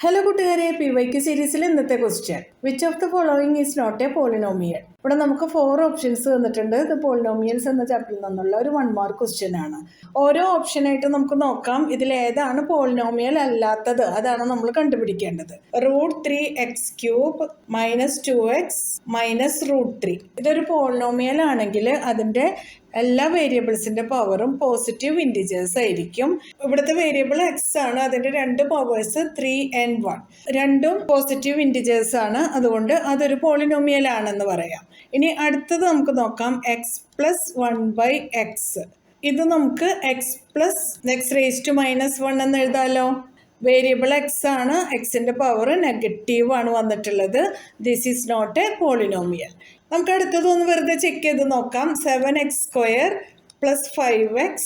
Hello കൂട്ടുകാരെ, PYQ സീരീസിൽ ഇന്നത്തെ question which of the following is not a polynomial. ഇവിടെ നമുക്ക് 4 ഓപ്ഷൻസ് തന്നിട്ടുണ്ട്. ഇത് പോളിനോമിയൽസ് എന്ന ചാപ്റ്ററിൽ നിന്നുള്ള ഒരു 1 മാർക്ക് ക്വസ്റ്റ്യൻ ആണ്. ഓരോ ഓപ്ഷനായിട്ട് നമുക്ക് നോക്കാം. ഇതിൽ ഏതാണ് പോളിനോമിയൽ അല്ലാത്തത്, അതാണ് നമ്മൾ കണ്ടുപിടിക്കേണ്ടത്. √3x³ - 2x - √3 ഇതൊരു പോളിനോമിയൽ ആണെങ്കിൽ അതിൻ്റെ എല്ലാ വേരിയബിൾസിന്റെ പവറും പോസിറ്റീവ് ഇൻറ്റിജേഴ്സ് ആയിരിക്കും. ഇവിടുത്തെ വേരിയബിൾ എക്സ് ആണ്. അതിന്റെ 2 പവേഴ്സ് 3 and 1 രണ്ടും പോസിറ്റീവ് ഇൻറ്റിജേഴ്സ് ആണ്. അതുകൊണ്ട് അതൊരു പോളിനോമിയൽ ആണെന്ന് പറയാം. ഇനി അടുത്തത് നമുക്ക് നോക്കാം. x+1/x. ഇത് നമുക്ക് x+(x⁻⁻1) എന്ന് എഴുതാലോ. വേരിയബിൾ എക്സ് ആണ്. എക്സിന്റെ പവർ നെഗറ്റീവ് ആണ് വന്നിട്ടുള്ളത്. This is not a polynomial. നമുക്ക് അടുത്തതൊന്ന് വെറുതെ ചെക്ക് ചെയ്ത് നോക്കാം. 7x² + 5x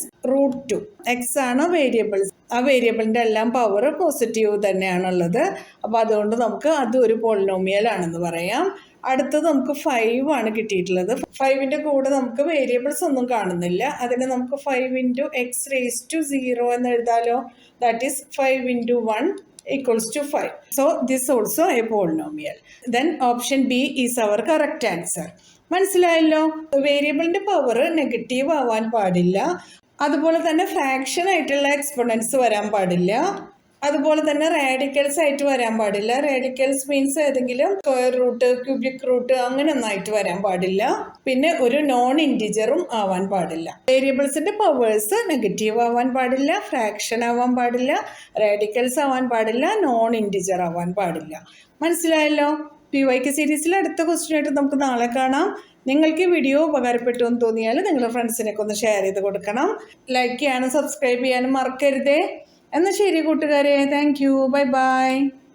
- √2. എക്സ് ആണ് വേരിയബിൾ. ആ വേരിയബിളിൻ്റെ എല്ലാം പവർ പോസിറ്റീവ് തന്നെയാണുള്ളത്. അപ്പോൾ അതുകൊണ്ട് നമുക്ക് അതൊരു പോളിനോമിയൽ ആണെന്ന് പറയാം. അടുത്തത് നമുക്ക് 5 ആണ് കിട്ടിയിട്ടുള്ളത്. 5ൻ്റെ കൂടെ നമുക്ക് വേരിയബിൾസ് ഒന്നും കാണുന്നില്ല. അതിന് നമുക്ക് 5 × x⁻0 എന്ന് എഴുതാലോ. That is 5 × 1 = 5. So this also a polynomial. Then option B is our correct answer. മനസ്സിലായല്ലോ. വേരിയബിളിന്റെ പവർ നെഗറ്റീവ് ആവാൻ പാടില്ല. അതുപോലെ തന്നെ ഫ്രാക്ഷൻ ആയിട്ടുള്ള എക്സ്പോണൻസ് വരാൻ പാടില്ല. അതുപോലെ തന്നെ റാഡിക്കൽസ് ആയിട്ട് വരാൻ പാടില്ല. റാഡിക്കൽസ് മീൻസ് ഏതെങ്കിലും സ്ക്വയർ റൂട്ട്, ക്യൂബിക് റൂട്ട് അങ്ങനെ ഒന്നായിട്ട് വരാൻ പാടില്ല. പിന്നെ ഒരു നോൺ ഇൻറ്റിജറും ആവാൻ പാടില്ല. വേരിയബിൾസിന്റെ പവേഴ്സ് നെഗറ്റീവ് ആവാൻ പാടില്ല, ഫ്രാക്ഷൻ ആവാൻ പാടില്ല, റാഡിക്കൽസ് ആവാൻ പാടില്ല, നോൺ ഇൻറ്റിജർ ആവാൻ പാടില്ല. മനസ്സിലായല്ലോ. PYQ സീരീസിൽ അടുത്ത ക്വസ്റ്റ്യൻ ആയിട്ട് നമുക്ക് നാളെ കാണാം. നിങ്ങൾക്ക് ഈ വീഡിയോ ഉപകാരപ്പെട്ടു എന്ന് തോന്നിയാൽ നിങ്ങളുടെ ഫ്രണ്ട്സിനൊക്കെ ഒന്ന് ഷെയർ ചെയ്ത് കൊടുക്കണം. ലൈക്ക് ചെയ്യാനും സബ്സ്ക്രൈബ് ചെയ്യാനും മറക്കരുതേ. എന്നാൽ ശരി കൂട്ടുകാരെ, താങ്ക് യു, ബൈ ബൈ.